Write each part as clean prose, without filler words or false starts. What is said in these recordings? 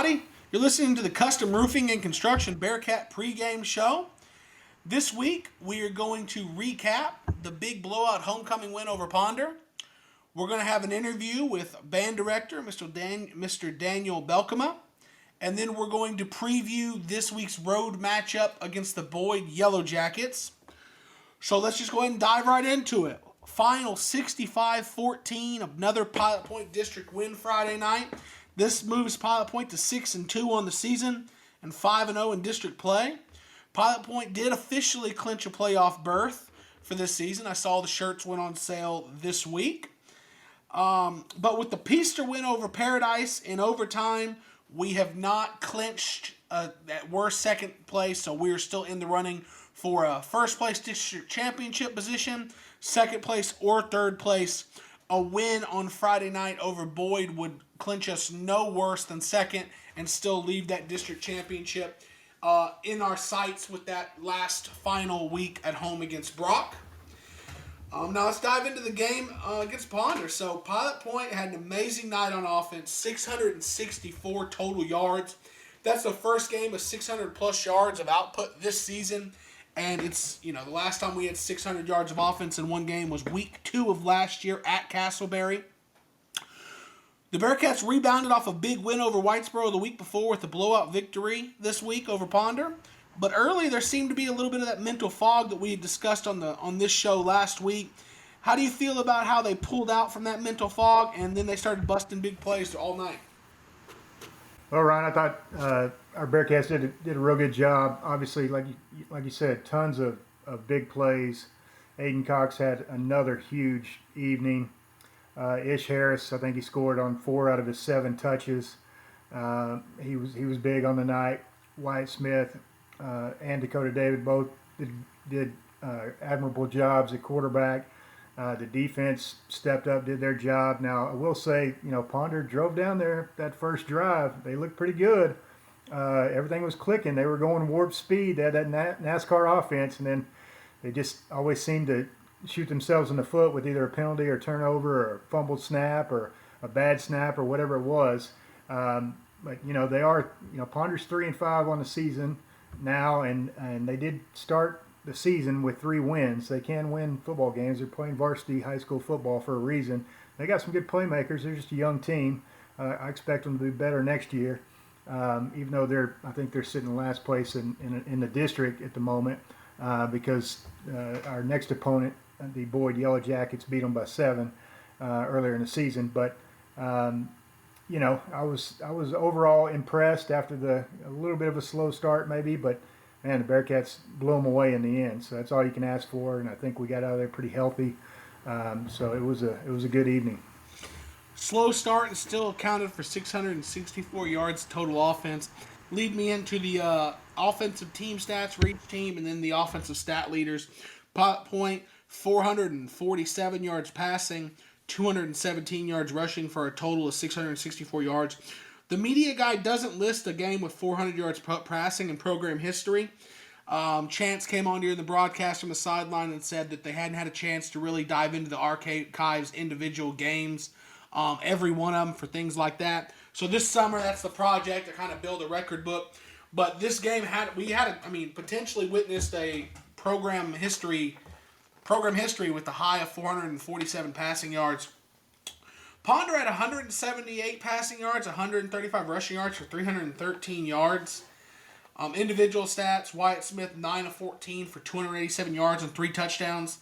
everybody. You're listening to the Custom Roofing and Construction Bearcat pregame show. This week, we are going to recap the big blowout homecoming win over Ponder. We're going to have an interview with band director, Mr. Daniel Balkema. And then we're going to preview this week's road matchup against the Boyd Yellow Jackets. So let's just go ahead and dive right into it. Final 65-14, another Pilot Point District win Friday night. This moves Pilot Point to 6-2 on the season and 5-0 in district play. Pilot Point did officially clinch a playoff berth for this season. I saw the shirts went on sale this week. But with the Peaster win over Paradise in overtime, we have not clinched that worst second place, so we are still in the running for a first place district championship position, second place or third place. A win on Friday night over Boyd would clinch us no worse than second and still leave that district championship in our sights with that last final week at home against Brock. Now let's dive into the game against Ponder. So Pilot Point had an amazing night on offense, 664 total yards. That's the first game of 600 plus yards of output this season. And it's, the last time we had 600 yards of offense in one game was week 2 of last year at Castleberry. The Bearcats rebounded off a big win over Whitesboro the week before with a blowout victory this week over Ponder. But early there seemed to be a little bit of that mental fog that we had discussed on this show last week. How do you feel about how they pulled out from that mental fog and then they started busting big plays all night? Well, Ryan, I thought our Bearcats did a real good job. Obviously, like you said, tons of big plays. Aiden Cox had another huge evening. Ish Harris, I think he scored on 4 out of his 7 touches. He was big on the night. Wyatt Smith and Dakota David both did admirable jobs at quarterback. The defense stepped up, did their job. Now, I will say, Ponder drove down there that first drive. They looked pretty good. Everything was clicking. They were going warp speed. They had that NASCAR offense, and then they just always seemed to shoot themselves in the foot with either a penalty or turnover or a fumbled snap or a bad snap or whatever it was. But, they are, Ponder's 3-5 on the season now, and they did start the season with 3 wins. They can win football games. They're playing varsity high school football for a reason. They got some good playmakers. They're just a young team. I expect them to be better next year, even though I think they're sitting in last place in the district at the moment because our next opponent, the Boyd Yellow Jackets, beat them by 7 earlier in the season. But I was overall impressed after a little bit of a slow start maybe, but man, the Bearcats blew them away in the end. So that's all you can ask for, and I think we got out of there pretty healthy. So it was a good evening. Slow start and still accounted for 664 yards total offense. Lead me into the offensive team stats for each team, and then the offensive stat leaders. Pilot Point, 447 yards passing, 217 yards rushing for a total of 664 yards. The media guide doesn't list a game with 400 yards passing in program history. Chance came on during the broadcast from the sideline and said that they hadn't had a chance to really dive into the archives individual games, every one of them for things like that. So this summer, that's the project to kind of build a record book. But this game potentially witnessed a program history with the high of 447 passing yards. Ponder had 178 passing yards, 135 rushing yards for 313 yards. Individual stats, Wyatt Smith 9 of 14 for 287 yards and 3 touchdowns.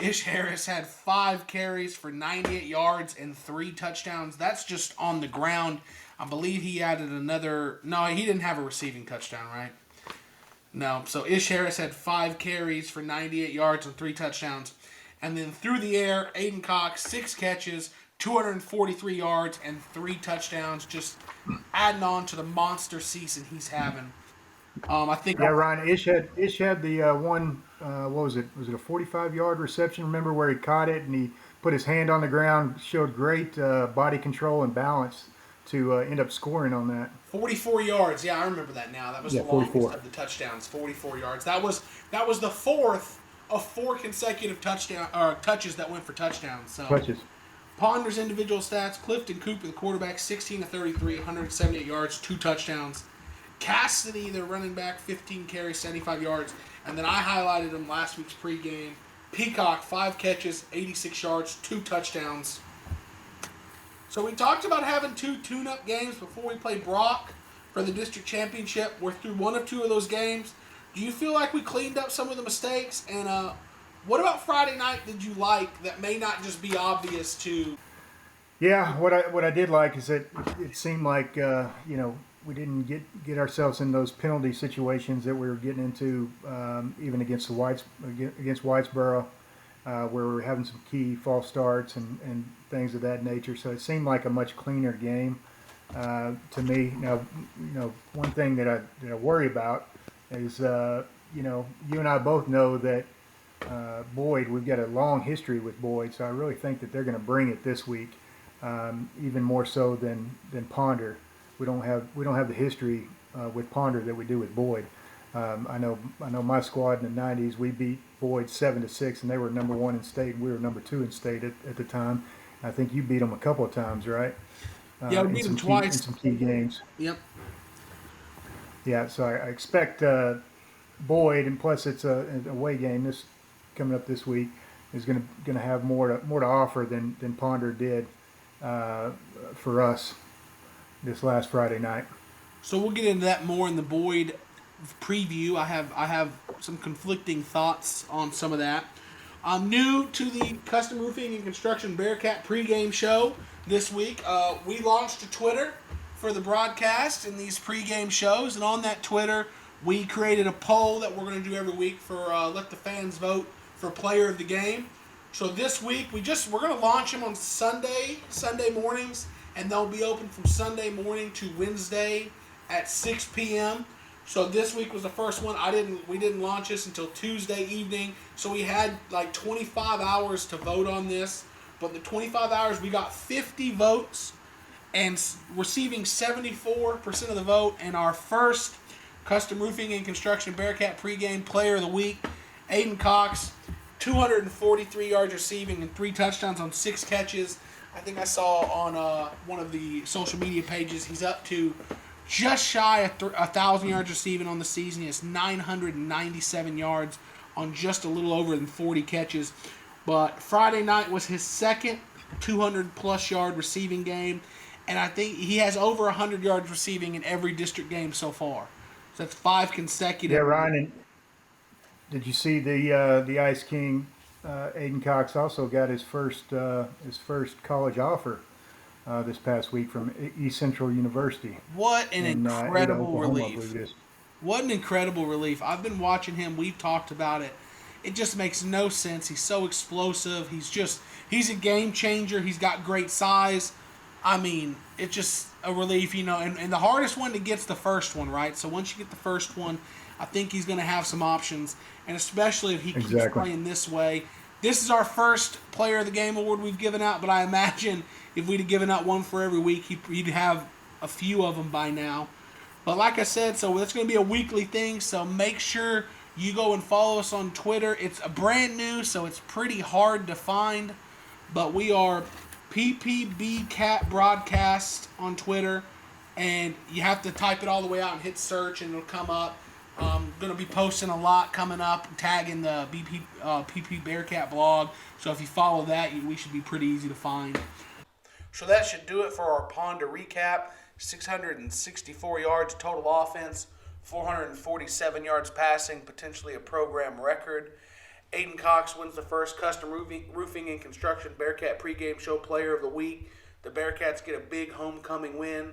Ish Harris had 5 carries for 98 yards and 3 touchdowns. That's just on the ground. I believe he added another... No, he didn't have a receiving touchdown, right? No, so Ish Harris had 5 carries for 98 yards and 3 touchdowns. And then through the air, Aiden Cox, 6 catches, 243 yards and 3 touchdowns, just adding on to the monster season he's having. I think. Yeah, Ryan, Ish had the one. What was it? Was it a 45-yard reception? Remember where he caught it and he put his hand on the ground, showed great body control and balance to end up scoring on that. 44 yards. Yeah, I remember that now. That was the longest of the touchdowns. 44 yards. That was the 4th of 4 consecutive touches that went for touchdowns. So touches. Ponder's individual stats: Clifton Cooper, the quarterback, 16 to 33, 178 yards, 2 touchdowns. Cassidy, their running back, 15 carries, 75 yards. And then I highlighted him last week's pregame. Peacock, 5 catches, 86 yards, 2 touchdowns. So we talked about having 2 tune-up games before we play Brock for the district championship. We're through 1 of 2 of those games. Do you feel like we cleaned up some of the mistakes? And what about Friday night did you like that may not just be obvious to? Yeah, what I did like is that it seemed like we didn't get ourselves in those penalty situations that we were getting into, even against Whitesboro, where we were having some key false starts and things of that nature. So it seemed like a much cleaner game to me. Now, one thing that I worry about is you and I both know that Boyd, we've got a long history with Boyd, so I really think that they're going to bring it this week, even more so than Ponder. We don't have the history with Ponder that we do with Boyd. I know my squad in the '90s, we beat Boyd 7-6, and they were number 1 in state, and we were number 2 in state at the time. I think you beat them a couple of times, right? Yeah, we beat them twice in some key games. Yep. Yeah, so I expect Boyd, and plus it's an away game this coming up this week, is going to have more to offer than Ponder did for us this last Friday night. So we'll get into that more in the Boyd preview. I have some conflicting thoughts on some of that. I'm new to the Custom Roofing and Construction Bearcat pregame show this week. We launched a Twitter for the broadcast and these pregame shows, and on that Twitter we created a poll that we're going to do every week for let the fans vote for player of the game. So this week we're going to launch them on Sunday mornings, and they'll be open from Sunday morning to Wednesday at 6 p.m. So this week was the first one. We didn't launch this until Tuesday evening, so we had like 25 hours to vote on this. But the 25 hours, we got 50 votes, and receiving 74% of the vote. And our first Custom Roofing and Construction Bearcat pregame player of the week, Aiden Cox, 243 yards receiving and 3 touchdowns on 6 catches. I think I saw on one of the social media pages he's up to just shy of 1,000 yards receiving on the season. He has 997 yards on just a little over than 40 catches. But Friday night was his second 200-plus yard receiving game, and I think he has over 100 yards receiving in every district game so far. So that's 5 consecutive. Yeah, Ryan, did you see the Ice King? Aiden Cox also got his first college offer this past week from East Central University. What an incredible relief! Oklahoma, what an incredible relief! I've been watching him. We've talked about it. It just makes no sense. He's so explosive. He's a game changer. He's got great size. I mean, it's just a relief, and the hardest one to get's the first one, right? So once you get the first one, I think he's going to have some options, and especially if he keeps playing this way. This is our first Player of the Game award we've given out, but I imagine if we'd have given out one for every week, he'd have a few of them by now. But like I said, so that's going to be a weekly thing, so make sure you go and follow us on Twitter. It's brand new, so it's pretty hard to find, but we are PPBcat Broadcast on Twitter, and you have to type it all the way out and hit search, and it'll come up. I'm going to be posting a lot coming up, tagging the PP Bearcat blog. So if you follow that, we should be pretty easy to find. So that should do it for our Ponder recap. 664 yards total offense, 447 yards passing, potentially a program record. Aiden Cox wins the first Custom Roofing and Construction Bearcat pregame show player of the week. The Bearcats get a big homecoming win.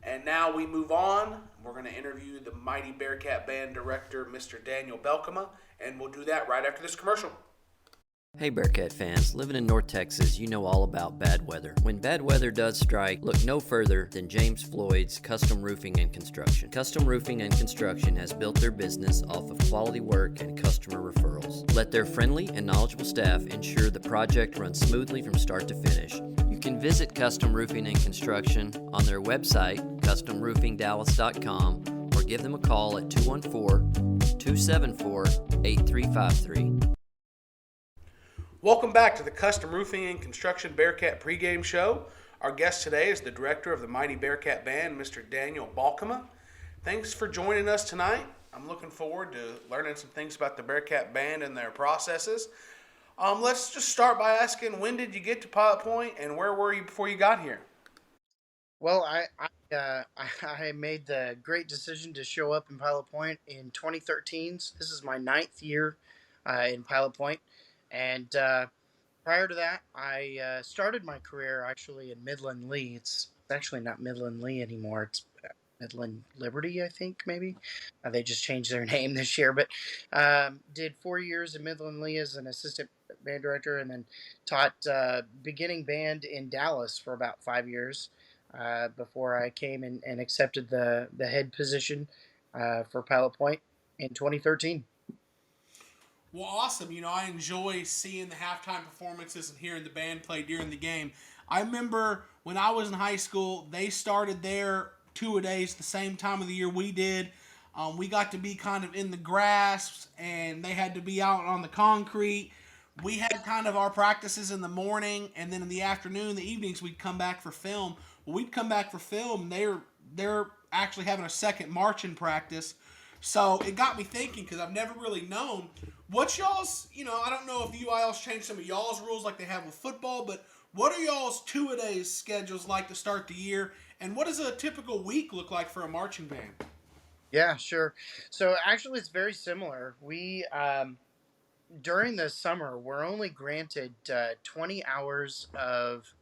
And now we move on. We're going to interview the Mighty Bearcat Band director, Mr. Daniel Balkema, and we'll do that right after this commercial. Hey Bearcat fans, living in North Texas, you know all about bad weather. When bad weather does strike, look no further than James Floyd's Custom Roofing and Construction. Custom Roofing and Construction has built their business off of quality work and customer referrals. Let their friendly and knowledgeable staff ensure the project runs smoothly from start to finish. You can visit Custom Roofing and Construction on their website, customroofingdallas.com, or give them a call at 214-274-8353. Welcome back to the Custom Roofing and Construction Bearcat pregame show. Our guest today is the director of the Mighty Bearcat Band, Mr. Daniel Balkema. Thanks for joining us tonight. I'm looking forward to learning some things about the Bearcat Band and their processes. Let's just start by asking, when did you get to Pilot Point and where were you before you got here? Well, I made the great decision to show up in Pilot Point in 2013. So this is my ninth year in Pilot Point, and prior to that, I started my career actually in Midland Lee. It's actually not Midland Lee anymore. It's Midland Liberty, I think maybe. They just changed their name this year, but did 4 years in Midland Lee as an assistant band director, and then taught beginning band in Dallas for about 5 years before I came and accepted the head position for Pilot Point in 2013. Well, awesome. I enjoy seeing the halftime performances and hearing the band play during the game. I remember when I was in high school, they started their two-a-days the same time of the year we did. We got to be kind of in the grass, and they had to be out on the concrete. We had kind of our practices in the morning, and then in the afternoon, the evenings, we'd come back for film. Well, we'd come back for film, and they're actually having a second marching practice. So it got me thinking, because I've never really known what's y'all's, I don't know if the UIL's changed some of y'all's rules like they have with football, but what are y'all's two-a-days schedules like to start the year, and what does a typical week look like for a marching band? Yeah, sure. So actually, it's very similar. We during the summer, we're only granted 20 hours of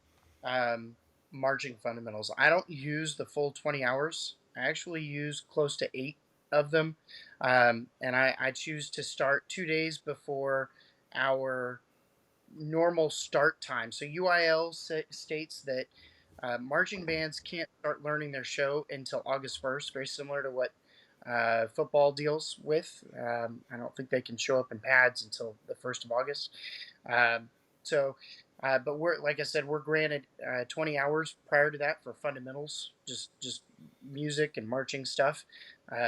um, marching fundamentals. I don't use the full 20 hours. I actually use close to 8 of them. And I choose to start 2 days before our normal start time. So UIL states that marching bands can't start learning their show until August 1st, very similar to what football deals with. I don't think they can show up in pads until the 1st of August. Um, so, but we're, like I said, we're granted 20 hours prior to that for fundamentals, just music and marching stuff.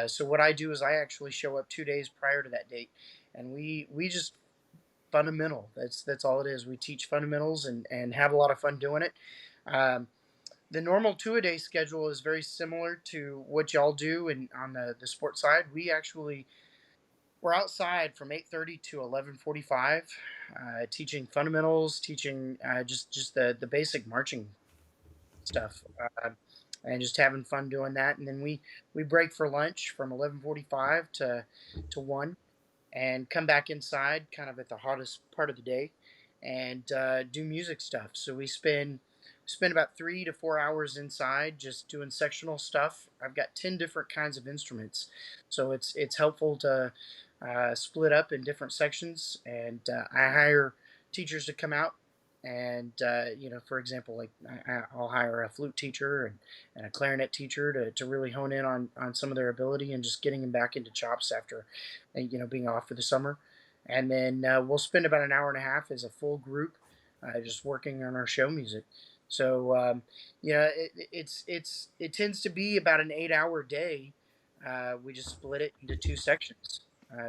So what I do is I actually show up 2 days prior to that date, and we just fundamental. That's all it is. We teach fundamentals and have a lot of fun doing it. Um, the normal two-a-day schedule is very similar to what y'all do, and on the sports side, we're outside from 8:30 to 11:45, teaching fundamentals, teaching just the basic marching stuff, and just having fun doing that. And then we break for lunch from 11:45 to 1, and come back inside kind of at the hottest part of the day, and do music stuff. So we spend about 3 to 4 hours inside just doing sectional stuff. I've got 10 different kinds of instruments, so it's helpful to split up in different sections. And I hire teachers to come out, and for example, like I'll hire a flute teacher and a clarinet teacher to really hone in on some of their ability and just getting them back into chops after being off for the summer. And then we'll spend about an hour and a half as a full group just working on our show music. So it tends to be about an 8-hour day. We just split it into two sections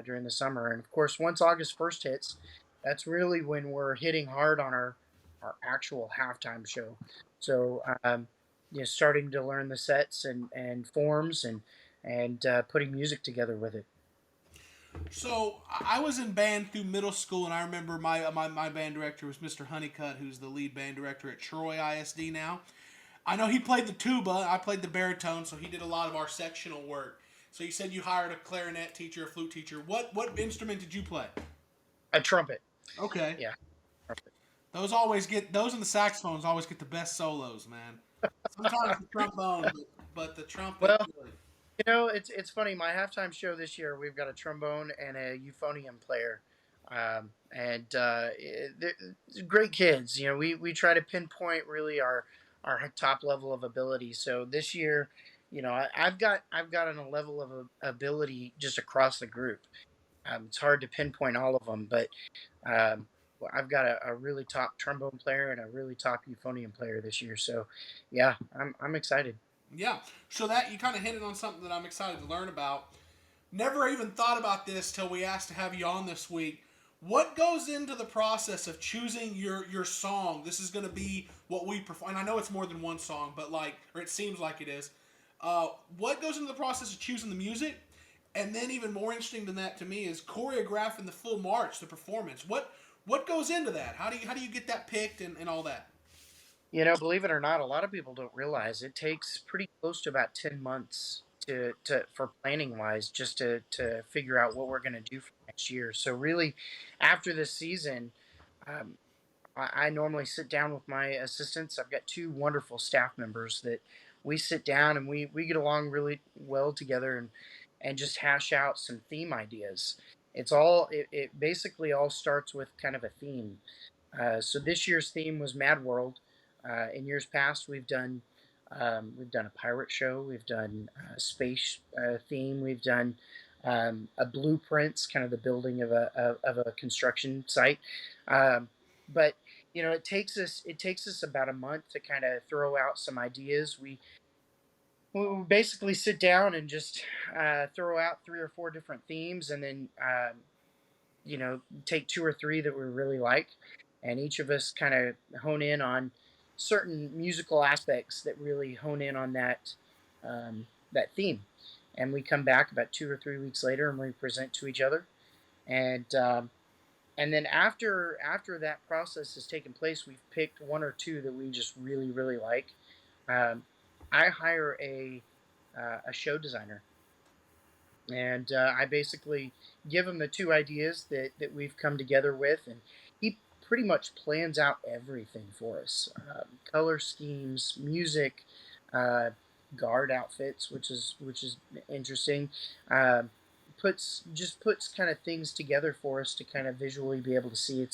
during the summer, and of course, once August 1st hits, that's really when we're hitting hard on our actual halftime show. So starting to learn the sets and forms and putting music together with it. So I was in band through middle school, and I remember my band director was Mr. Honeycutt, who's the lead band director at Troy ISD now. I know he played the tuba. I played the baritone, so he did a lot of our sectional work. So you said you hired a clarinet teacher, a flute teacher. What instrument did you play? A trumpet. Okay. Yeah. Trumpet. Those and the saxophones always get the best solos, man. Sometimes the trombone, but the trumpet. Well, it's funny. My halftime show this year, we've got a trombone and a euphonium player, and they're great kids. We try to pinpoint really our top level of ability. So this year, I've gotten a level of ability just across the group. It's hard to pinpoint all of them, but um, I've got a really top trombone player and a really top euphonium player this year. So, yeah, I'm excited. Yeah. So that you kind of hinted on something that I'm excited to learn about. Never even thought about this till we asked to have you on this week. What goes into the process of choosing your song? This is going to be what we perform. And I know it's more than one song, but or it seems like it is. What goes into the process of choosing the music? And then even more interesting than that to me is choreographing the full march, the performance. What goes into that? How do you get that picked and all that? Believe it or not, a lot of people don't realize it takes pretty close to about 10 months to for planning wise, just to figure out what we're going to do for next year. So really, after this season, um, I normally sit down with my assistants. I've got two wonderful staff members that we sit down and we get along really well together and just hash out some theme ideas. It basically all starts with kind of a theme. So this year's theme was Mad World. In years past, we've done a pirate show, we've done a space theme, we've done a blueprints, kind of the building of a construction site. But it takes us about a month to kind of throw out some ideas. We basically sit down and just throw out three or four different themes, and then take two or three that we really like, and each of us kind of hone in on certain musical aspects that really hone in on that theme, and we come back about 2 or 3 weeks later and we present to each other, and then after that process has taken place, we've picked one or two that we just really really like. Um, I hire a show designer, and I basically give him the two ideas that we've come together with, and he pretty much plans out everything for us: color schemes, music, uh, guard outfits, which is interesting. Uh, puts kind of things together for us to kind of visually be able to see.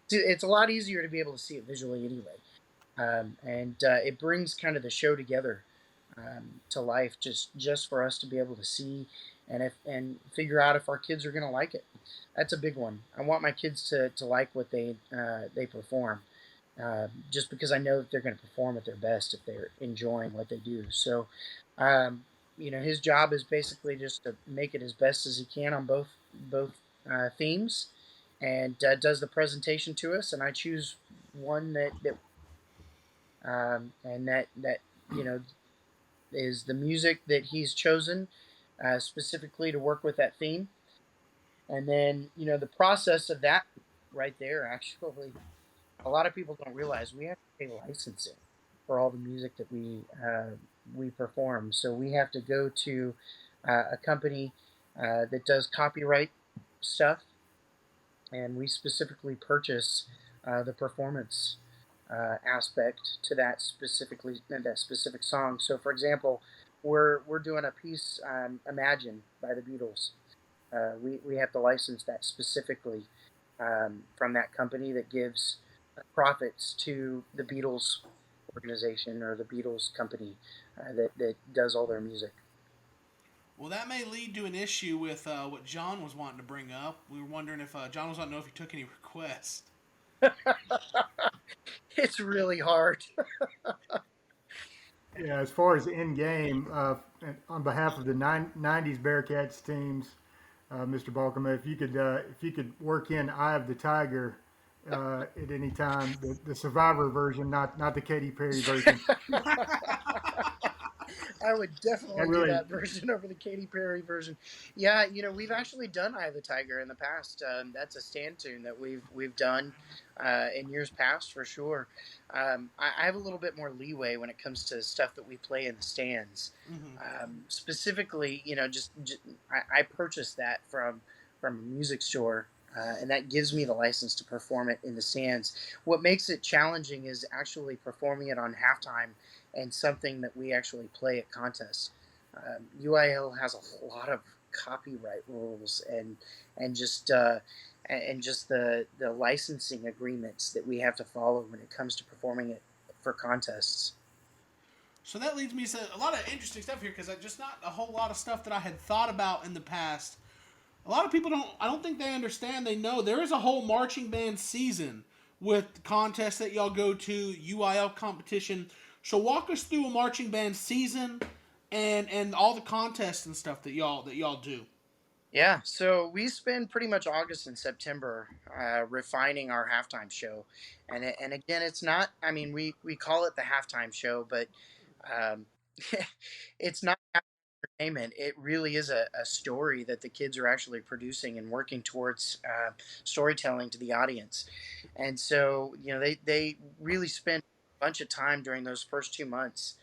It's a lot easier to be able to see it visually anyway, and it brings kind of the show together to life, just for us to be able to see and figure out if our kids are going to like it. That's a big one. I want my kids to like what they perform, just because I know that they're going to perform at their best if they're enjoying what they do. So, um, his job is basically just to make it as best as he can on both themes, and does the presentation to us. And I choose one that you know is the music that he's chosen specifically to work with that theme. And then, the process of that right there, actually, a lot of people don't realize we have to pay licensing for all the music that we perform. So we have to go to a company that does copyright stuff, and we specifically purchase the performance aspect to that specific song. So, for example, we're doing a piece, "Imagine" by the Beatles. We have to license that specifically from that company that gives profits to the Beatles organization or the Beatles company that does all their music. Well, that may lead to an issue with what John was wanting to bring up. We were wondering if John was wanting to know if he took any requests. It's really hard. Yeah, as far as in game, on behalf of the 90s Bearcats teams, Mr. Balkema, if you could work in "Eye of the Tiger" at any time, the Survivor version, not the Katy Perry version. I would definitely That do really, that version over the Katy Perry version. Yeah, we've actually done "Eye of the Tiger" in the past. That's a stand tune that we've done in years past for sure. I have a little bit more leeway when it comes to stuff that we play in the stands. Mm-hmm. Specifically, I purchased that from a music store. And that gives me the license to perform it in the stands. What makes it challenging is actually performing it on halftime and something that we actually play at contests. UIL has a lot of copyright rules and just the licensing agreements that we have to follow when it comes to performing it for contests. So that leads me to a lot of interesting stuff here because just not a whole lot of stuff that I had thought about in the past. A lot of people I don't think they understand, they know there is a whole marching band season with contests that y'all go to, UIL competition. So walk us through a marching band season and all the contests and stuff that y'all do. Yeah, so we spend pretty much August and September refining our halftime show, and again, it's not. I mean, we call it the halftime show, but um, it's not entertainment. It really is a story that the kids are actually producing and working towards storytelling to the audience. And so, they really spend a bunch of time during those first 2 months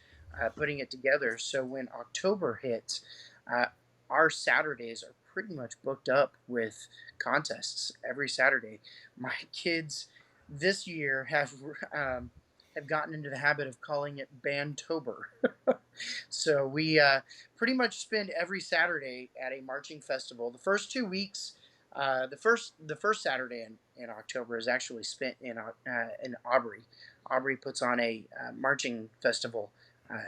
putting it together. So when October hits, uh, our Saturdays are pretty much booked up with contests every Saturday. My kids this year have gotten into the habit of calling it Bandtober. So we pretty much spend every Saturday at a marching festival. The first 2 weeks, the first Saturday in October is actually spent in Aubrey. Aubrey puts on a marching festival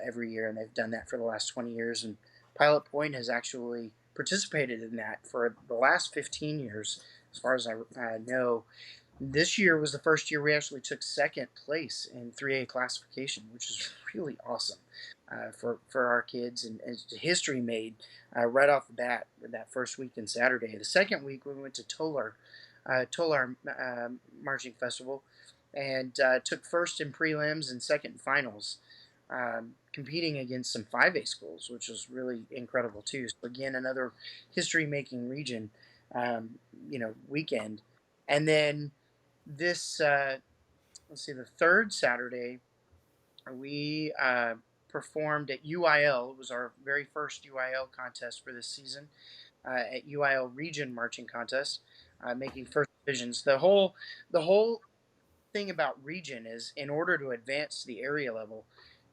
every year, and they've done that for the last 20 years. And Pilot Point has actually participated in that for the last 15 years, as far as I know. This year was the first year we actually took second place in 3A classification, which is really awesome for our kids, and history made right off the bat with that first week in Saturday. The second week we went to Tolar Marching Festival, and took first in prelims and second in finals, competing against some 5A schools, which was really incredible too. So again, another history making region, weekend, and then this let's see, the third Saturday we performed at UIL. It was our very first UIL contest for this season, at UIL Region Marching Contest, making first divisions. The whole thing about region is, in order to advance to the area level,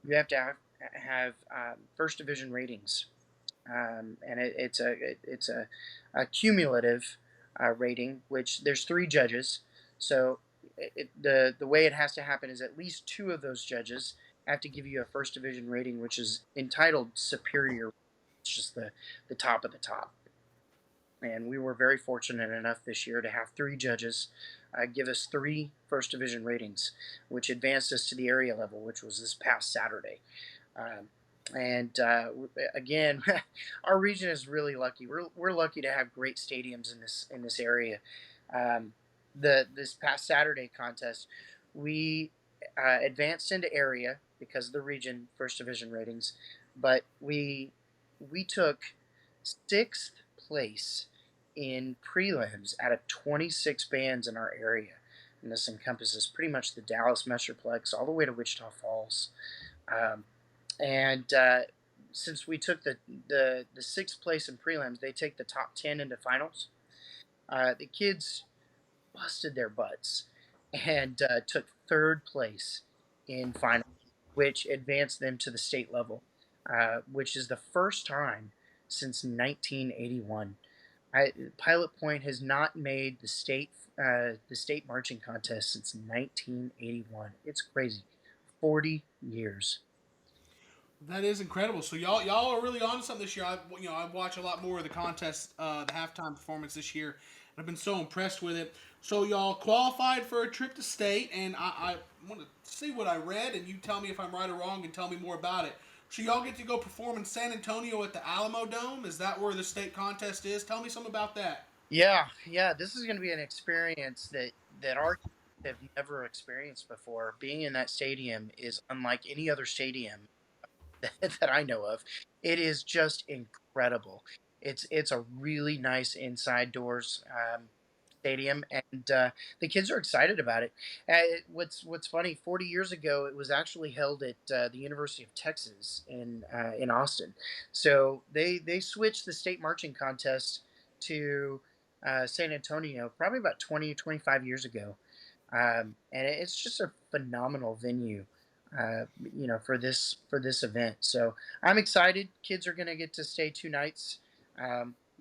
you have to have first division ratings, and it's a cumulative rating, which there's three judges. So the way it has to happen is at least two of those judges have to give you a first division rating, which is entitled superior. It's just the top of the top. And we were very fortunate enough this year to have three judges give us three first division ratings, which advanced us to the area level, which was this past Saturday. Um, and again, our region is really lucky. We're lucky to have great stadiums in this area. Um, the This past Saturday contest, we advanced into area because of the region first division ratings, but we took sixth place in prelims out of 26 bands in our area. And this encompasses pretty much the Dallas Metroplex all the way to Wichita Falls. Um, and Since we took the sixth place in prelims, they take the top 10 into finals. The kids busted their butts and took third place in finals, which advanced them to the state level, which is the first time since 1981. Pilot Point has not made the state marching contest since 1981. It's crazy, 40 years. That is incredible. So y'all are really on something this year. I watch a lot more of the contest, the halftime performance this year, and I've been so impressed with it. So y'all qualified for a trip to state, and I want to see what I read, and you tell me if I'm right or wrong, and tell me more about it. So y'all get to go perform in San Antonio at the Alamo Dome. Is that where the state contest is? Tell me something about that. Yeah, yeah. This is going to be an experience that our kids have never experienced before. Being in that stadium is unlike any other stadium that I know of. It is just incredible. It's a really nice inside doors stadium, and the kids are excited about it. What's funny? 40 years ago, it was actually held at the University of Texas in Austin. So they switched the state marching contest to San Antonio probably about 20-25 years ago, and it's just a phenomenal venue, for this event. So I'm excited. Kids are going to get to stay 2 nights.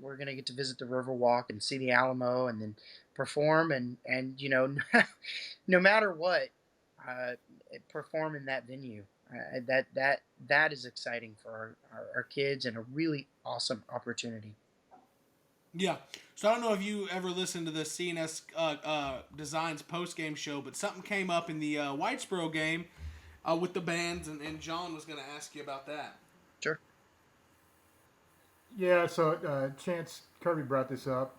We're going to get to visit the Riverwalk and see the Alamo, and then perform, and no matter what, uh, perform in that venue. That is exciting for our kids, and a really awesome opportunity. Yeah. So I don't know if you ever listened to the CNS Designs post game show, but something came up in the Whitesboro game with the bands, and John was going to ask you about that. Sure. Yeah, so Chance Kirby brought this up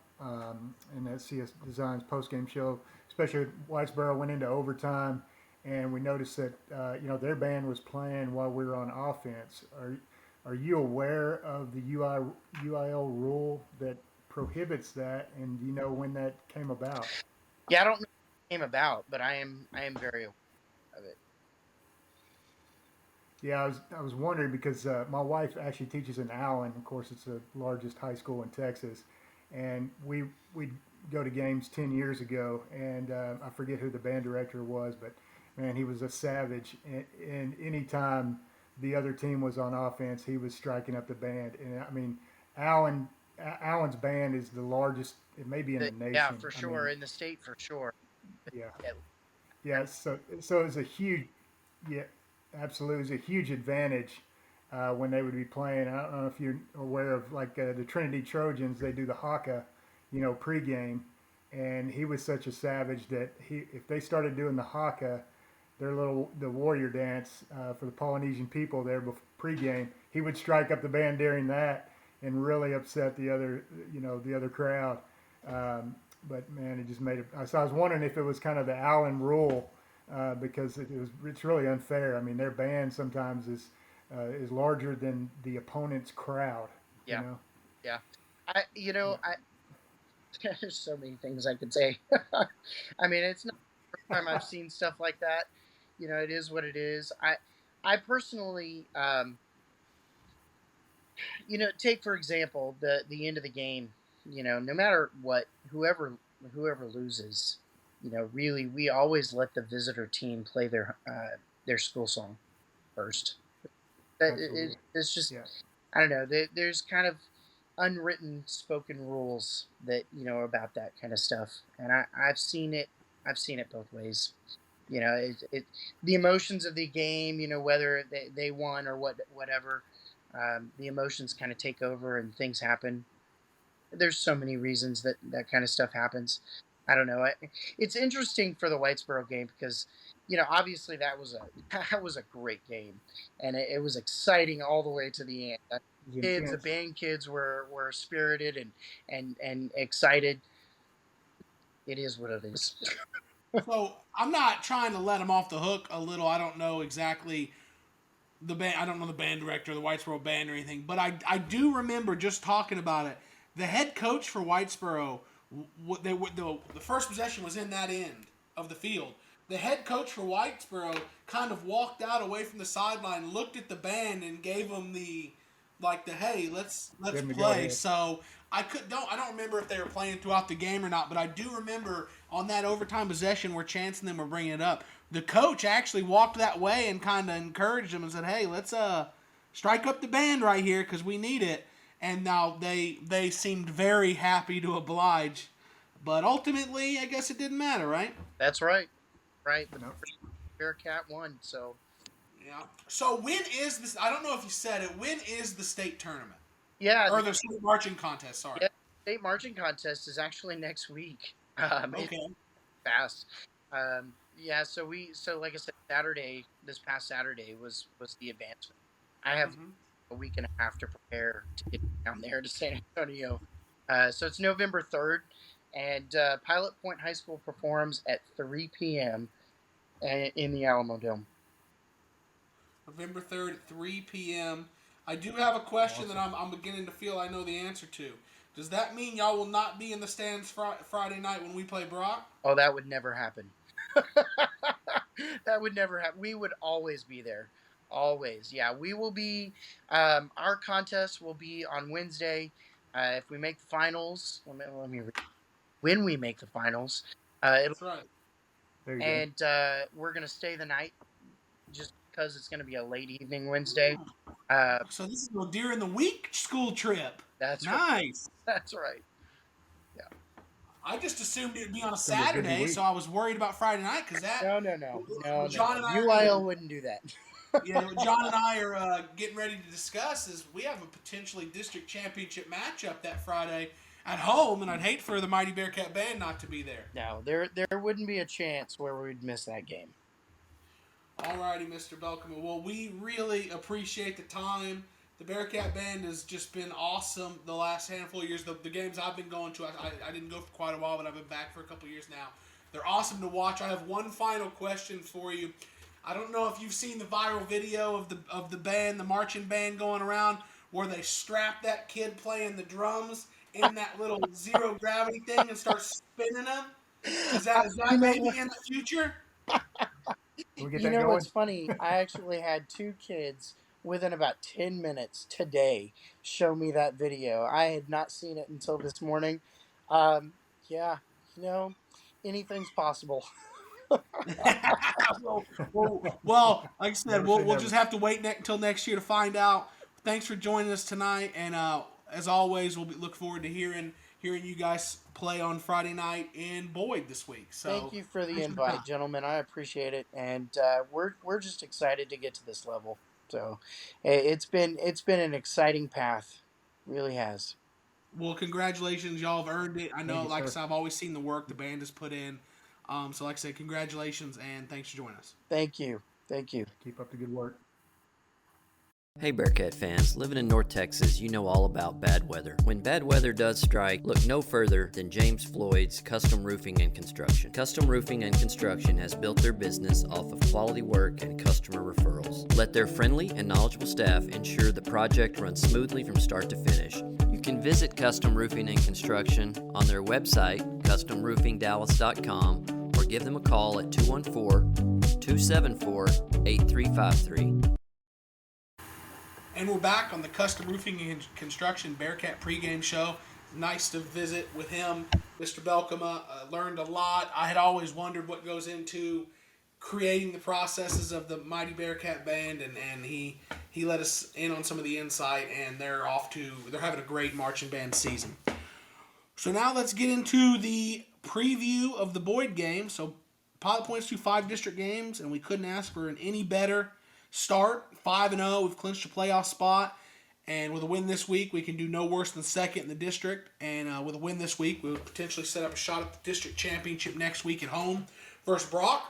in that CS Designs post-game show, especially Whitesboro went into overtime, and we noticed that their band was playing while we were on offense. Are you aware of the UIL rule that prohibits that, and do you know when that came about? Yeah, I don't know what it came about, but I am very aware of it. Yeah, I was wondering because my wife actually teaches in Allen. Of course, it's the largest high school in Texas, and we go to games 10 years ago, and I forget who the band director was, but man, he was a savage. And anytime the other team was on offense, he was striking up the band. And I mean, Allen Allen's band is the largest. It may be in the Yeah, nation. for I sure, mean, in the state for sure. yeah, Yeah, yeah. So it's a huge, yeah, absolutely, it's a huge advantage when they would be playing. I don't know if you're aware of like the Trinity Trojans. They do the haka, pregame, and he was such a savage that if they started doing the haka, the warrior dance for the Polynesian people there pregame, he would strike up the band during that and really upset the other crowd. But man, it just made it. So I was wondering if it was kind of the Allen rule because it's really unfair. I mean, their band sometimes is larger than the opponent's crowd. You yeah, know. yeah. I you know Yeah. I there's so many things I could say. I mean, it's not the first time I've seen stuff like that. It is what it is. I personally, take for example the end of the game. No matter what, whoever loses, really, we always let the visitor team play their school song first. Absolutely. It's just, Yeah. I don't know. There's kind of unwritten spoken rules that about that kind of stuff, and I've seen it. I've seen it both ways. The emotions of the game. Whether they won or whatever. The emotions kind of take over and things happen. There's so many reasons that kind of stuff happens. I don't know. It's interesting for the Whitesboro game because obviously that was a that was a great game, and it was exciting all the way to the end. It was The intense. band kids were spirited and excited. It is what it is. So I'm not trying to let him off the hook a little. I don't know exactly the band. I don't know the band director, the Whitesboro band, or anything. But I do remember just talking about it. The head coach for Whitesboro, the first possession was in that end of the field. The head coach for Whitesboro kind of walked out away from the sideline, looked at the band, and gave them the hey, let's Give him the go play. ahead. So I don't remember if they were playing throughout the game or not, but I do remember on that overtime possession where Chance and them were bringing it up, the coach actually walked that way and kind of encouraged them and said, "Hey, let's strike up the band right here because we need it." And now they seemed very happy to oblige, but ultimately, I guess it didn't matter, right? That's right, right. The No. Bearcat won, so Yeah. So when is this? I don't know if you said it. When is the state tournament yeah, or the state marching contest? Sorry. yeah. State marching contest is actually next week. It's Okay. fast. Yeah, so like I said, this past Saturday was the advancement. I have Hmm. a week and a half to prepare to get down there to San Antonio. So it's November 3rd, and Pilot Point High School performs at 3 p.m. In the Alamo Dome. November 3rd at 3 p.m. I do have a question that Awesome. I'm beginning to feel I know the answer to. Does that mean y'all will not be in the stands Friday night when we play Brock? Oh, that would never happen. That would never happen. We would always be there. Always. Yeah, we will be. Our contest will be on Wednesday. If we make the finals, when we make the finals, That's right. There you go. and we're gonna stay the night just because it's gonna be a late evening Wednesday. Uh, So this is a during the week school trip. that's right. Nice. That's right. Yeah. I just assumed it would be on a It's gonna be a busy Saturday, week. so I was worried about Friday night because that. No, no, no, no, no, John and no. I are UIL wouldn't do that. yeah, what John and I are getting ready to discuss is we have a potentially district championship matchup that Friday at home, and I'd hate for the Mighty Bearcat band not to be there. No, there wouldn't be a chance where we'd miss that game. Alrighty, Mr. Balkema. Well, we really appreciate the time the Bearcat band has just been awesome the last handful of years. The games I've been going to, I didn't go for quite a while, but I've been back for a couple of years now. They're awesome to watch. I have one final question for you. I don't know if you've seen the viral video of the band, the marching band going around, where they strap that kid playing the drums in that little zero gravity thing and start spinning them. Is that You know maybe what? in the future? Can we get You that know what's going? funny? I actually had two kids within about 10 minutes today show me that video. I had not seen it until this morning. Um, yeah, you know, anything's possible. well, like I said, Never say we'll never. just have to wait until next year to find out. Thanks for joining us tonight, and as always, look forward to hearing you guys play on Friday night in Boyd this week. Thank So, you for the thanks for the time. invite, gentlemen. I appreciate it, and we're just excited to get to this level. So, it's been an exciting path, really has. Well, congratulations, y'all have earned it. I Thank know, you, like I sir. said, I've always seen the work the band has put in. So, like I said, congratulations and thanks for joining us. Thank you, thank you. Keep up the good work. Hey Bearcat fans, living in North Texas, you know all about bad weather. When bad weather does strike, look no further than James Floyd's Custom Roofing and Construction. Custom Roofing and Construction has built their business off of quality work and customer referrals. Let their friendly and knowledgeable staff ensure the project runs smoothly from start to finish. You can visit Custom Roofing and Construction on their website, customroofingdallas.com, or give them a call at 214-274-8353. And we're back on the Custom Roofing and Construction Bearcat pregame show. Nice to visit with him, Mr. Balkema. Learned a lot. I had always wondered what goes into creating the processes of the mighty Bearcat band, and he let us in on some of the insight. And they're having a great marching band season. So now let's get into the preview of the Boyd game. So Pilot points to 5 district games, and we couldn't ask for an any better start. 5-0, we've clinched a playoff spot, and with a win this week, we can do no worse than second in the district. And with a win this week, we'll potentially set up a shot at the district championship next week at home versus Brock.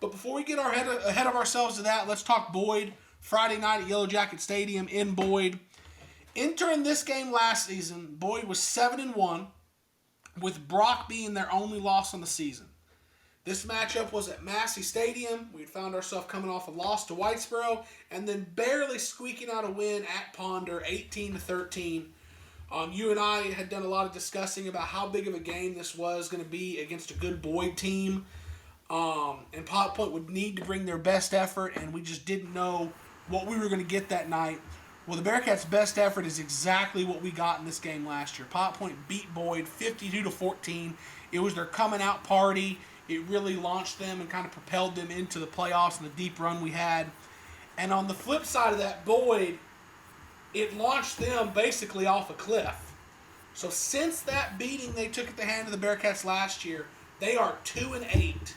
But before we get ahead of ourselves to that, let's talk Boyd. Friday night at Yellow Jacket Stadium in Boyd. Entering this game last season, Boyd was 7-1, with Brock being their only loss on the season. This matchup was at Massey Stadium. We found ourselves coming off a loss to Whitesboro and then barely squeaking out a win at Ponder, 18-13. You and I had done a lot of discussing about how big of a game this was going to be against a good Boyd team. And Pot Point would need to bring their best effort, and we just didn't know what we were going to get that night. Well, the Bearcats' best effort is exactly what we got in this game last year. Pot Point beat Boyd 52-14. It was their coming out party. It really launched them and kind of propelled them into the playoffs and the deep run we had. And on the flip side of that, Boyd, it launched them basically off a cliff. So since that beating they took at the hand of the Bearcats last year, they are 2-8.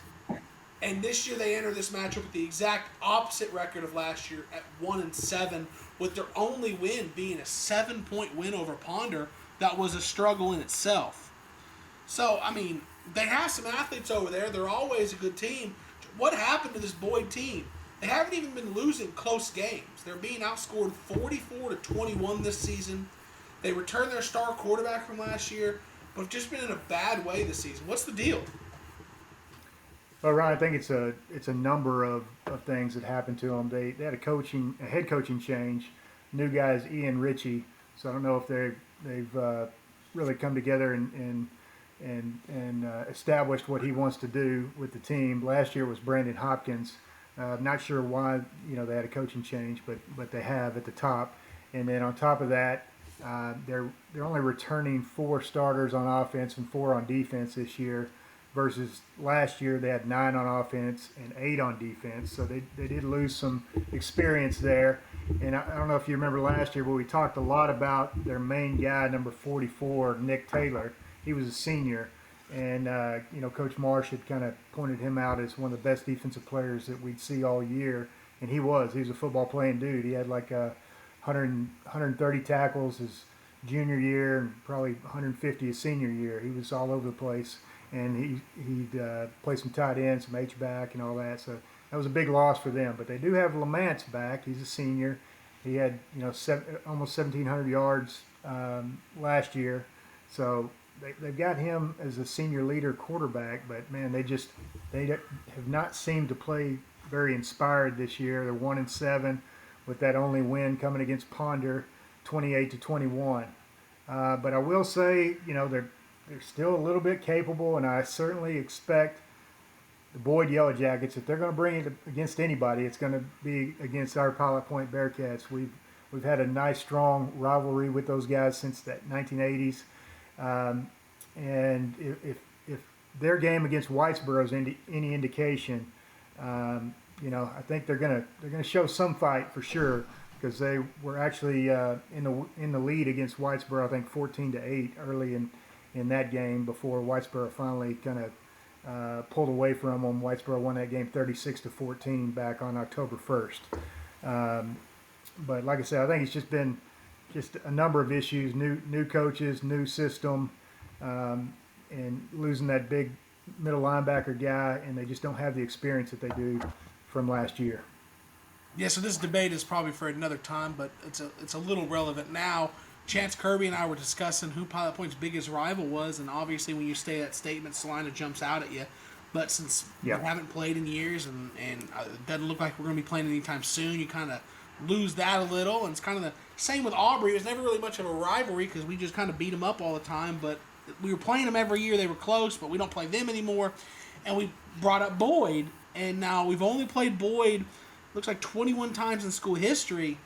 And this year they enter this matchup with the exact opposite record of last year at 1-7, with their only win being a 7-point win over Ponder. That was a struggle in itself. So, I mean, they have some athletes over there. They're always a good team. What happened to this Boyd team? They haven't even been losing close games. They're being outscored 44-21 this season. They returned their star quarterback from last year, but have just been in a bad way this season. What's the deal? Well, Ryan, I think it's a number of things that happened to them. They had a head coaching change. New guys, Ian Ritchie. So I don't know if they've really come together and established what he wants to do with the team. Last year was Brandon Hopkins. Not sure why they had a coaching change, but they have at the top. And then on top of that, they're only returning 4 starters on offense and 4 on defense this year, versus last year they had 9 on offense and 8 on defense. So they did lose some experience there. And I don't know if you remember last year, but we talked a lot about their main guy, number 44, Nick Taylor. He was a senior, and Coach Marsh had kind of pointed him out as one of the best defensive players that we'd see all year, and he was a football playing dude. He had like 130 tackles his junior year and probably 150 his senior year. He was all over the place, and he'd play some tight end, some H-back and all that. So that was a big loss for them. But they do have Lamance back. He's a senior, He had almost 1,700 yards last year, so they've got him as a senior leader quarterback. But man, they have not seemed to play very inspired this year. They're 1-7 with that only win coming against Ponder, 28-21. But I will say, they're still a little bit capable, and I certainly expect the Boyd Yellow Jackets, if they're going to bring it against anybody, it's going to be against our Pilot Point Bearcats. We've had a nice, strong rivalry with those guys since the 1980s, and if their game against Whitesboro is any indication, I think they're going to show some fight for sure, because they were actually in the lead against Whitesboro, I think 14-8 early in that game before Whitesboro finally kind of pulled away from them. Whitesboro won that game 36-14 back on October 1st. But like I said, I think it's just been a number of issues: new coaches, new system, and losing that big middle linebacker guy, and they just don't have the experience that they do from last year. Yeah, so this debate is probably for another time, but it's a little relevant now. Chance Kirby and I were discussing who Pilot Point's biggest rival was, and obviously when you say that statement, Salina jumps out at you. But since we haven't played in years and it doesn't look like we're going to be playing anytime soon, you kind of lose that a little. And it's kind of the same with Aubrey. It was never really much of a rivalry because we just kind of beat them up all the time. But we were playing them every year. They were close, but we don't play them anymore. And we brought up Boyd, and now we've only played Boyd, looks like 21 times in school history.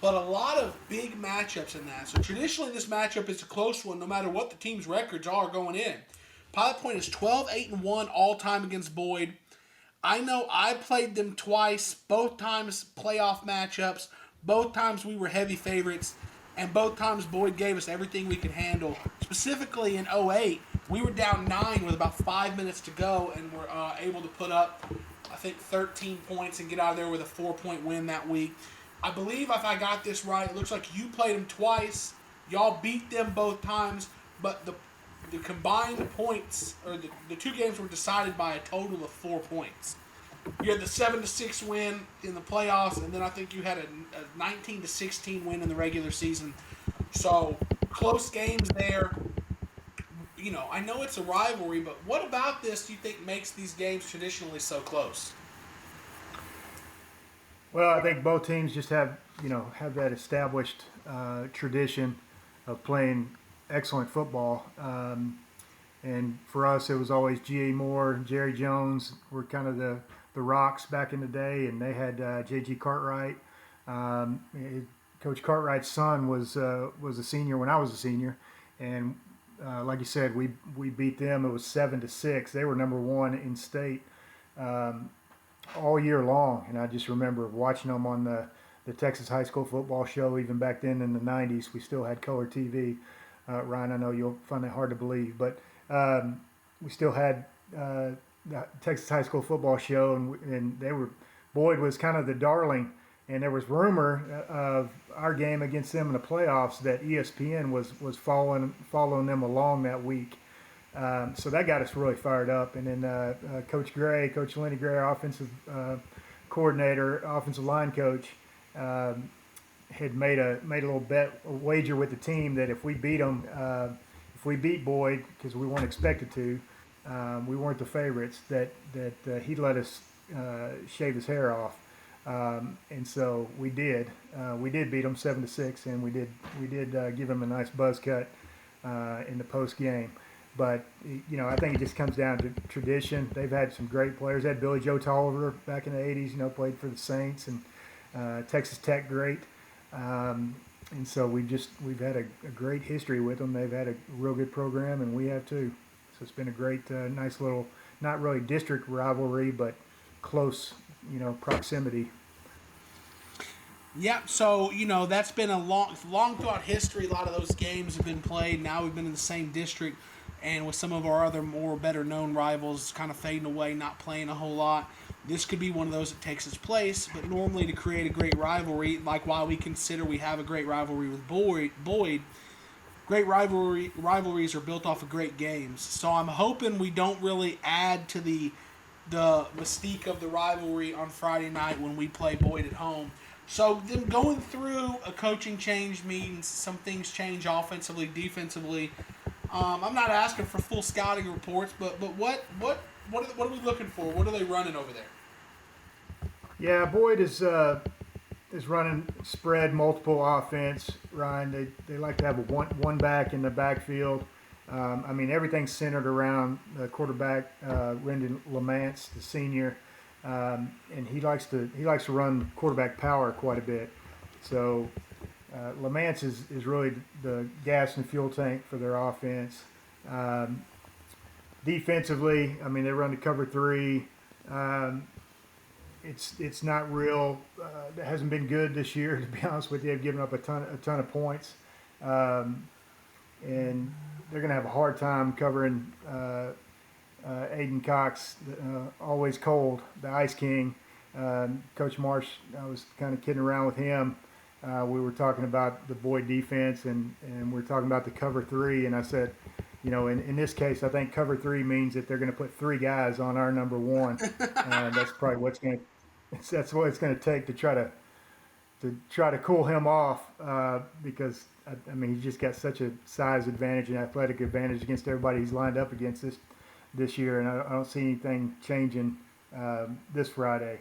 But a lot of big matchups in that. So traditionally this matchup is a close one no matter what the team's records are going in. Pilot Point is 12-8-1 all-time against Boyd. I know I played them twice, both times playoff matchups. Both times we were heavy favorites, and both times Boyd gave us everything we could handle. Specifically in 08, we were down 9 with about 5 minutes to go, and were able to put up, I think, 13 points and get out of there with a 4-point win that week. I believe if I got this right, it looks like you played them twice. Y'all beat them both times, but the combined points, or the two games were decided by a total of 4 points. You had the 7-6 win in the playoffs, and then I think you had a 19-16 win in the regular season. So close games there. I know it's a rivalry, but what about this do you think makes these games traditionally so close? Well, I think both teams just have that established tradition of playing excellent football. And for us, it was always G.A. Moore and Jerry Jones were kind of the rocks back in the day, and they had J.G. Cartwright. Coach Cartwright's son was a senior when I was a senior, and like you said, we beat them. It was 7-6. They were number one in state all year long, and I just remember watching them on the Texas high school football show. Even back then in the 90s, we still had color TV. Ryan, I know you'll find that hard to believe, but we still had the Texas high school football show, and Boyd was kind of the darling, and there was rumor of our game against them in the playoffs that ESPN was following them along that week. So that got us really fired up. And then Coach Lenny Gray, our offensive coordinator, offensive line coach, had made a little wager with the team that if we beat them, if we beat Boyd, because we weren't expected to, we weren't the favorites, that he'd let us shave his hair off. And so we did. We did beat them 7-6, and we did give him a nice buzz cut in the post game. But I think it just comes down to tradition. They've had some great players. They had Billy Joe Tolliver back in the 80s. Played for the Saints and Texas Tech great. And so we've had a great history with them. They've had a real good program, and we have too. So it's been a great, nice little, not really district rivalry, but close, proximity. Yep, so, that's been a long throughout history. A lot of those games have been played. Now we've been in the same district, and with some of our other more better-known rivals kind of fading away, not playing a whole lot, this could be one of those that takes its place. But normally to create a great rivalry, like why we consider we have a great rivalry with Boyd, great rivalries are built off of great games. So I'm hoping we don't really add to the mystique of the rivalry on Friday night when we play Boyd at home. So them going through a coaching change means some things change offensively, defensively. I'm not asking for full scouting reports, but what are we looking for? What are they running over there? Yeah, Boyd is running spread multiple offense. Ryan, they like to have a one back in the backfield. I mean, everything's centered around the quarterback, Rendon Lamance, the senior, and he likes to run quarterback power quite a bit. So Lamance is really the gas and fuel tank for their offense. Defensively, I mean, they run the cover three. It's not real. It hasn't been good this year, to be honest with you. They've given up a ton of points, and they're going to have a hard time covering Aiden Cox, always cold, the Ice King. Coach Marsh, I was kind of kidding around with him. We were talking about the Boyd defense, and we were talking about the cover three, and I said, in this case, I think cover three means that they're going to put three guys on our number one. That's probably that's what it's going to take to try to cool him off, because I mean, he's just got such a size advantage and athletic advantage against everybody he's lined up against this year, and I don't see anything changing this Friday.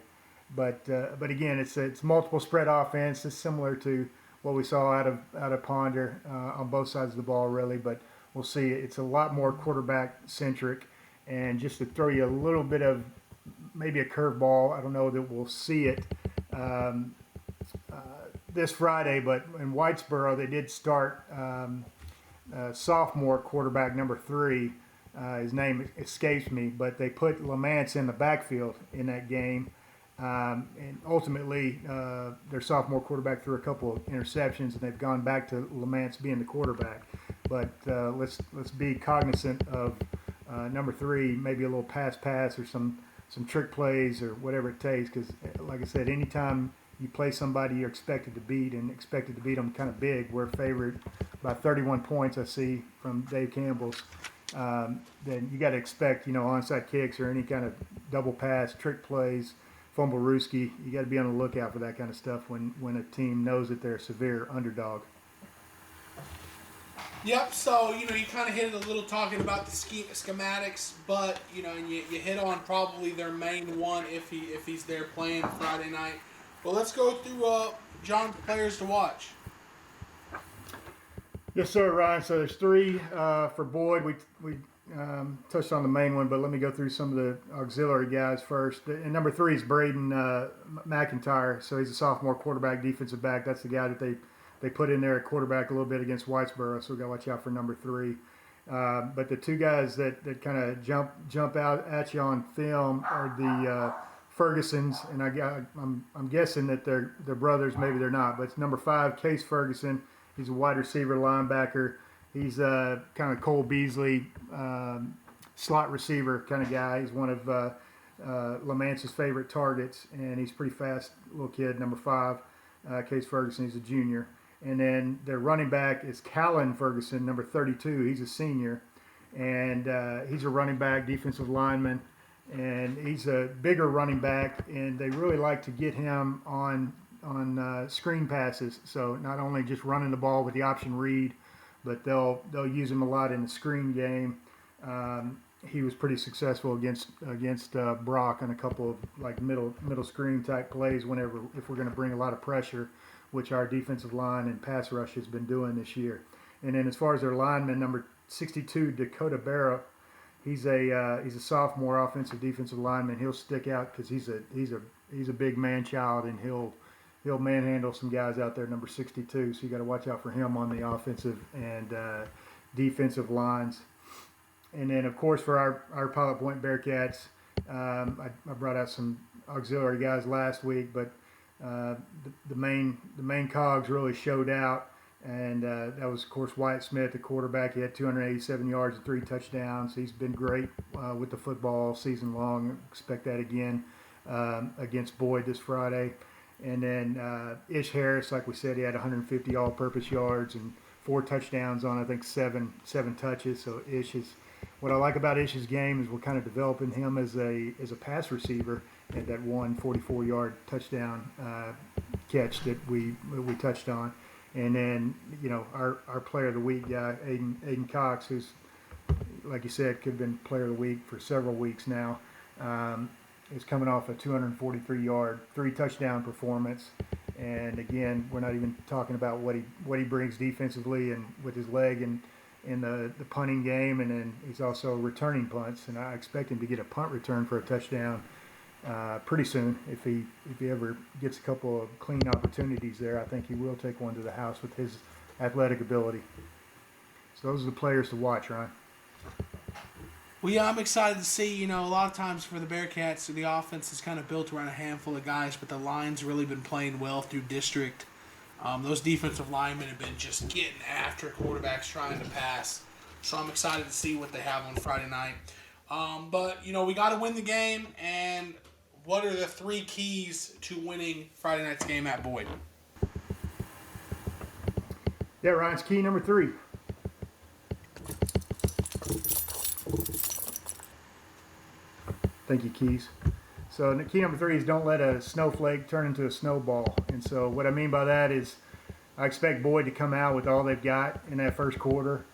But again, it's multiple spread offense. It's similar to what we saw out of Ponder on both sides of the ball, really. But we'll see. It's a lot more quarterback centric, and just to throw you a little bit of maybe a curveball. I don't know that we'll see it this Friday, but in Whitesboro they did start sophomore quarterback number 3. His name escapes me, but they put Lamance in the backfield in that game. And ultimately, their sophomore quarterback threw a couple of interceptions, and they've gone back to Lamance being the quarterback. But let's be cognizant of number 3, maybe a little pass or some trick plays or whatever it takes. Because, like I said, anytime you play somebody you're expected to beat them kind of big, we're favored by 31 points. I see from Dave Campbell's. Then you got to expect, onside kicks or any kind of double pass, trick plays, fumble rooski. You got to be on the lookout for that kind of stuff when a team knows that they're a severe underdog. Yep. So you kind of hit it a little talking about the schematics, but and you hit on probably their main one if he's there playing Friday night. Well, let's go through John players to watch. Yes, sir, Ryan. So there's 3 for Boyd. We touched on the main one, but let me go through some of the auxiliary guys first. And number 3 is Braden McIntyre. So he's a sophomore quarterback, defensive back. That's the guy that they put in there at quarterback a little bit against Whitesboro. So we got to watch out for number 3. But the 2 guys that kind of jump out at you on film are the Fergusons, and I'm guessing that they're brothers. Maybe they're not. But it's number 5, Case Ferguson. He's a wide receiver, linebacker. He's a kind of Cole Beasley slot receiver kind of guy. He's one of Lamance's favorite targets, and he's a pretty fast little kid, number 5, Case Ferguson. He's a junior. And then their running back is Callan Ferguson, number 32. He's a senior, and he's a running back, defensive lineman, and he's a bigger running back, and they really like to get him on screen passes. So not only just running the ball with the option read, but they'll use him a lot in the screen game. He was pretty successful against Brock on a couple of like middle screen type plays if we're going to bring a lot of pressure, which our defensive line and pass rush has been doing this year. And then as far as their lineman, number 62, Dakota Barrow, he's a sophomore defensive lineman. He'll stick out because he's a big man child, and he'll manhandle some guys out there, number 62. So you got to watch out for him on the offensive and defensive lines. And then, of course, for our Pilot Point Bearcats, I brought out some auxiliary guys last week, but the main cogs really showed out. And that was, of course, Wyatt Smith, the quarterback. He had 287 yards and 3 touchdowns. He's been great with the football all season long. Expect that again against Boyd this Friday. And then Ish Harris, like we said, he had 150 all-purpose yards and 4 touchdowns on, I think, seven touches. So what I like about Ish's game is we're kind of developing him as a pass receiver at that 144-yard touchdown catch that we touched on. And then, our player of the week guy, Aiden Cox, who's, like you said, could have been player of the week for several weeks now, is coming off a 243-yard, 3-touchdown performance. And again, we're not even talking about what he brings defensively and with his leg and in the punting game, and then he's also returning punts. And I expect him to get a punt return for a touchdown pretty soon. If he ever gets a couple of clean opportunities there, I think he will take one to the house with his athletic ability. So those are the players to watch, Ryan. Well, yeah, I'm excited to see, a lot of times for the Bearcats, the offense is kind of built around a handful of guys, but the line's really been playing well through district. Those defensive linemen have been just getting after quarterbacks trying to pass. So I'm excited to see what they have on Friday night. But, we got to win the game. And what are the 3 keys to winning Friday night's game at Boyd? Yeah, Ryan's key number 3. Thank you, Keys. So key number 3 is don't let a snowflake turn into a snowball. And so what I mean by that is I expect Boyd to come out with all they've got in that first quarter,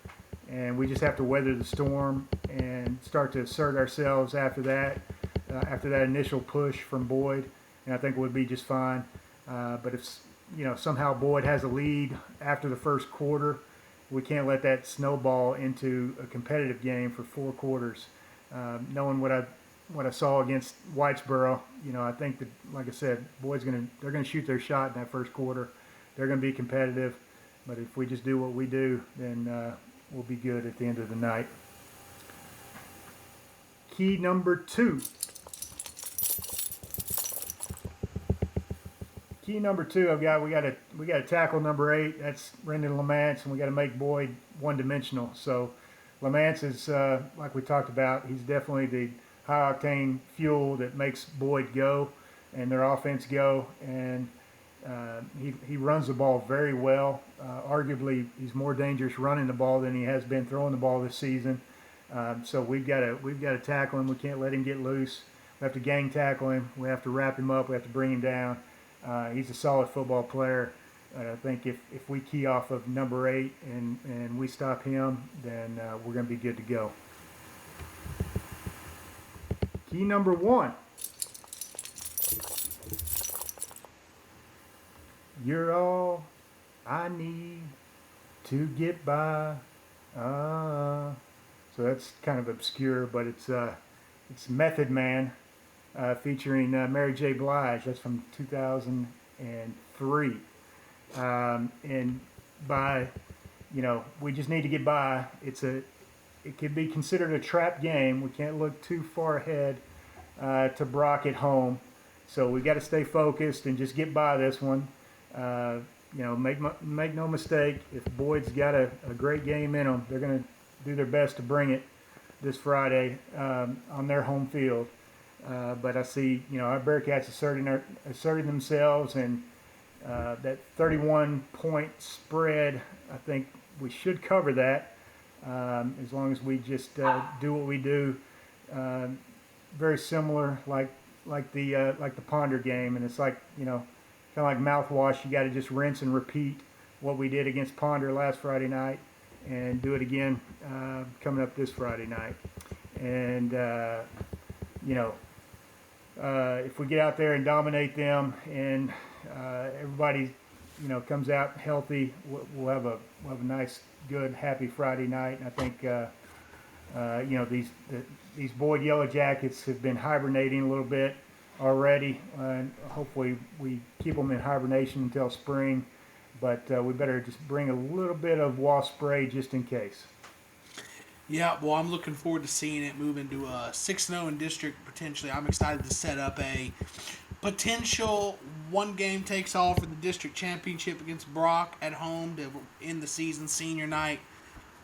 and we just have to weather the storm and start to assert ourselves after that initial push from Boyd, and I think we'll be just fine. But if somehow Boyd has a lead after the first quarter, we can't let that snowball into a competitive game for 4 quarters. Knowing what I saw against Whitesboro, I think that, like I said, they're gonna shoot their shot in that first quarter. They're gonna be competitive, but if we just do what we do, then we'll be good at the end of the night. Key number 2. Key number 2, we got to tackle number 8. That's Brendan Lamance, and we got to make Boyd one-dimensional. So Lamance is, like we talked about, he's definitely the high-octane fuel that makes Boyd go and their offense go. And he runs the ball very well. Arguably, he's more dangerous running the ball than he has been throwing the ball this season. So we've got to tackle him. We can't let him get loose. We have to gang tackle him. We have to wrap him up. We have to bring him down. He's a solid football player. I think if we key off of number 8 and we stop him, then we're going to be good to go. Key number 1. You're all I need to get by. So that's kind of obscure, but it's Method Man. Featuring Mary J. Blige. That's from 2003. And by, we just need to get by. It could be considered a trap game. We can't look too far ahead to Brock at home. So we got to stay focused and just get by this one. Make no mistake. If Boyd's got a great game in them, they're going to do their best to bring it this Friday on their home field. But I see, our Bearcats asserting themselves, and that 31-point spread, I think we should cover that as long as we just do what we do. Very similar, like the Ponder game, and it's like kind of like mouthwash. You got to just rinse and repeat what we did against Ponder last Friday night, and do it again coming up this Friday night. And if we get out there and dominate them, and everybody, comes out healthy, we'll have a nice, good, happy Friday night. And I think, these Boyd Yellow Jackets have been hibernating a little bit already, and hopefully we keep them in hibernation until spring. But we better just bring a little bit of wasp spray just in case. Yeah, well, I'm looking forward to seeing it move into a 6-0 in district potentially. I'm excited to set up a potential one-game-takes-all for the district championship against Brock at home to end the season senior night,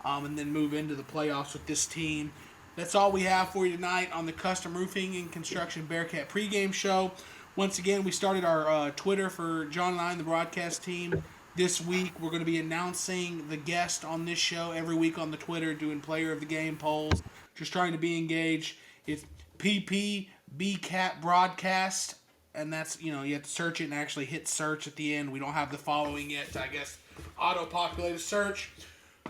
and then move into the playoffs with this team. That's all we have for you tonight on the Custom Roofing and Construction Bearcat pregame show. Once again, we started our Twitter for John and I and the broadcast team. This week, we're going to be announcing the guest on this show every week on the Twitter, doing player of the game polls, just trying to be engaged. It's PP Bearcat Broadcast and that's, you have to search it and actually hit search at the end. We don't have the following yet, I guess, auto-populated search.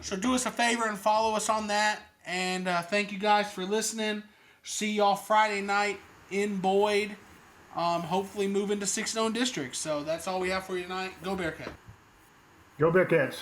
So do us a favor and follow us on that. And thank you guys for listening. See y'all Friday night in Boyd. Hopefully move into 6-0 districts. So that's all we have for you tonight. Go Bearcat. Go Bearcats.